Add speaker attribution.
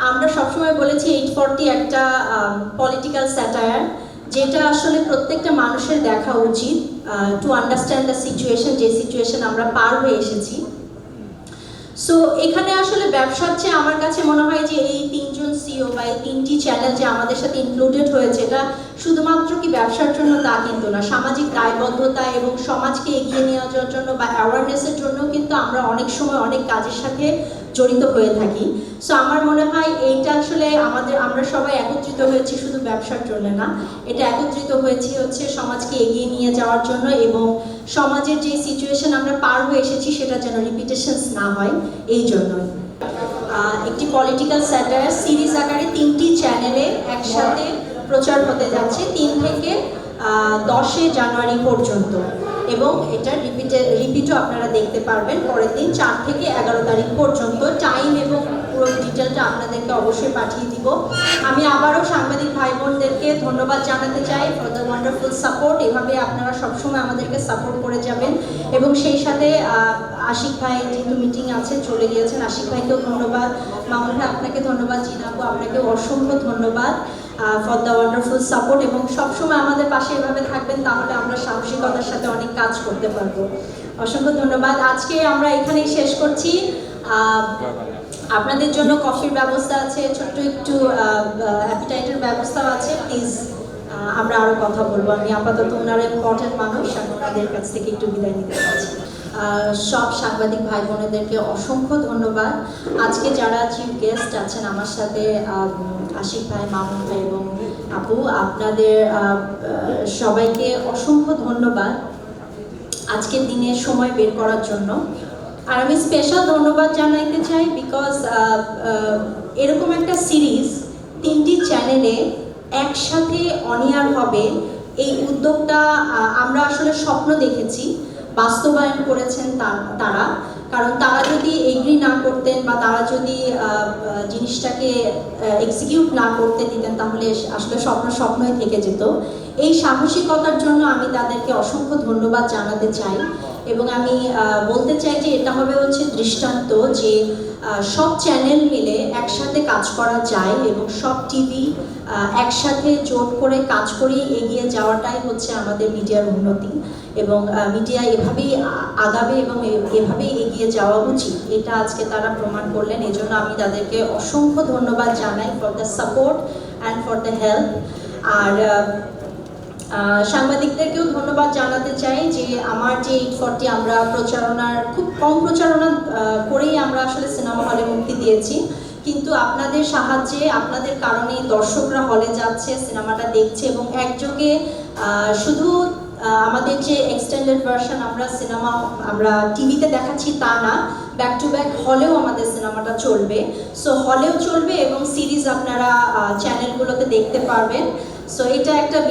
Speaker 1: আমরা সবসময় বলেছি 840 একটা পলিটিক্যাল স্যাটায়ার, যেটা আসলে প্রত্যেকটা মানুষের দেখা উচিত টু আন্ডারস্ট্যান্ড দ্য সিচুয়েশন, যে সিচুয়েশন আমরা পার হয়ে এসেছি। সো এখানে আসলে ব্যবসার চেয়ে আমার কাছে মনে হয় যে এই তিনজন সিও বা এই তিনটি চ্যানেল যে আমাদের সাথে ইনক্লুডেড হয়েছে, এটা শুধুমাত্র কি ব্যবসার জন্য তা কিন্তু না, সামাজিক দায়বদ্ধতা এবং সমাজকে এগিয়ে নিয়ে যাওয়ার জন্য বা অ্যাওয়ারনেসের জন্য কিন্তু আমরা অনেক সময় অনেক কাজের সাথে জড়িত হয়ে থাকি। সো আমার মনে হয় এইটা আসলে আমরা সবাই একত্রিত হয়েছি শুধু ব্যবসার জন্য না, এটা একত্রিত হয়েছি হচ্ছে সমাজকে এগিয়ে নিয়ে যাওয়ার জন্য এবং সমাজের যে সিচুয়েশন আমরা পার হয়ে এসেছি সেটা যেন রিপিটেশনস না হয়, এই জন্যই। একটি পলিটিক্যাল স্যাটায়ার সিরিজ আকারে 3টি চ্যানেলে একসাথে প্রচার হতে যাচ্ছে 3 থেকে 10 জানুয়ারি পর্যন্ত, এবং এটা রিপিটও আপনারা দেখতে পারবেন পরের দিন 4 থেকে 11 তারিখ পর্যন্ত। টাইম এবং পুরো ডিটেলটা আপনাদেরকে অবশ্যই পাঠিয়ে দিব। আমি আবারও সাংবাদিক ভাই বোনদেরকে ধন্যবাদ জানাতে চাই ফর দ্য ওয়ান্ডারফুল সাপোর্ট। এভাবে আপনারা সবসময় আমাদেরকে সাপোর্ট করে যাবেন, এবং সেই সাথে আশিক ভাই যেহেতু মিটিং আছে চলে গিয়েছেন, আশিক ভাইকেও ধন্যবাদ, মামুন ভাই আপনাকে ধন্যবাদ, জিনাবু আপনাকে অসংখ্য ধন্যবাদ ফর দ্য ওয়ান্ডারফুল সাপোর্ট, এবং সবসময় আমাদের পাশে এভাবে থাকবেন, তাহলে আমরা সাহসিকতার সাথে অনেক কাজ করতে পারবো। অসংখ্য ধন্যবাদ। আজকে আমরা এখানেই শেষ করছি। আপনাদের জন্য কফির ব্যবস্থা আছে, ছোট্ট একটু অ্যাপিটাইটের ব্যবস্থাও আছে, প্লিজ আমরা আরও কথা বলবো। আমি আপাতত ওনারা ইম্পর্টেন্ট মানুষ, আমি ওনাদের কাছ থেকে একটু বিদায় নিতে চাচ্ছি। সব সাংবাদিক ভাই বোনেদেরকে অসংখ্য ধন্যবাদ। আজকে যারা চিফ গেস্ট আছেন আমার সাথে, আশিক ভাই, মামুন ভাই এবং আপু, আপনাদের সবাইকে অসংখ্য ধন্যবাদ আজকের দিনে সময় বের করার জন্য। আর আমি স্পেশাল ধন্যবাদ জানাইতে চাই বিকজ এরকম একটা সিরিজ 3টি চ্যানেলে একসাথে অনিয়ার হবে, এই উদ্যোগটা আমরা আসলে স্বপ্ন দেখেছি, বাস্তবায়ন করেছেন তারা। কারণ তারা যদি এগ্রি না করতেন বা তারা যদি জিনিসটাকে এক্সিকিউট না করতে দিতেন, তাহলে আসলে স্বপ্নই থেকে যেত। এই সাহসিকতার জন্য আমি তাদেরকে অসংখ্য ধন্যবাদ জানাতে চাই, এবং আমি বলতে চাই যে এটা হবে হচ্ছে দৃষ্টান্ত যে সব চ্যানেল মিলে একসাথে কাজ করা যায়, এবং সব টিভি একসাথে জোট করে কাজ করে এগিয়ে যাওয়াটাই হচ্ছে আমাদের মিডিয়ার উন্নতি, এবং মিডিয়া এভাবেই আগাবে এবং এভাবেই এগিয়ে যাওয়া উচিত, এটা আজকে তারা প্রমাণ করলেন। এই জন্য আমি তাদেরকে অসংখ্য ধন্যবাদ জানাই for the support and for the help. আর সাংবাদিকদেরকেও ধন্যবাদ জানাতে চাই যে আমার যে 840 আমরা খুব কম প্রচারণা করেই আমরা আসলে সিনেমা হলে মুক্তি দিয়েছি, কিন্তু আপনাদের সাহায্যে, আপনাদের কারণে দর্শকরা হলে যাচ্ছে, সিনেমাটা দেখছে, এবং একযোগে শুধু আমাদের যে এক্সটেন্ডেড ভার্সন আমরা টিভিতে দেখাচ্ছি তা না, ব্যাক টু ব্যাক হলেও আমাদের সিনেমাটা চলবে। সো হলেও চলবে এবং সিরিজ আপনারা চ্যানেলগুলোতে দেখতে পারবেন। সো এটা একটা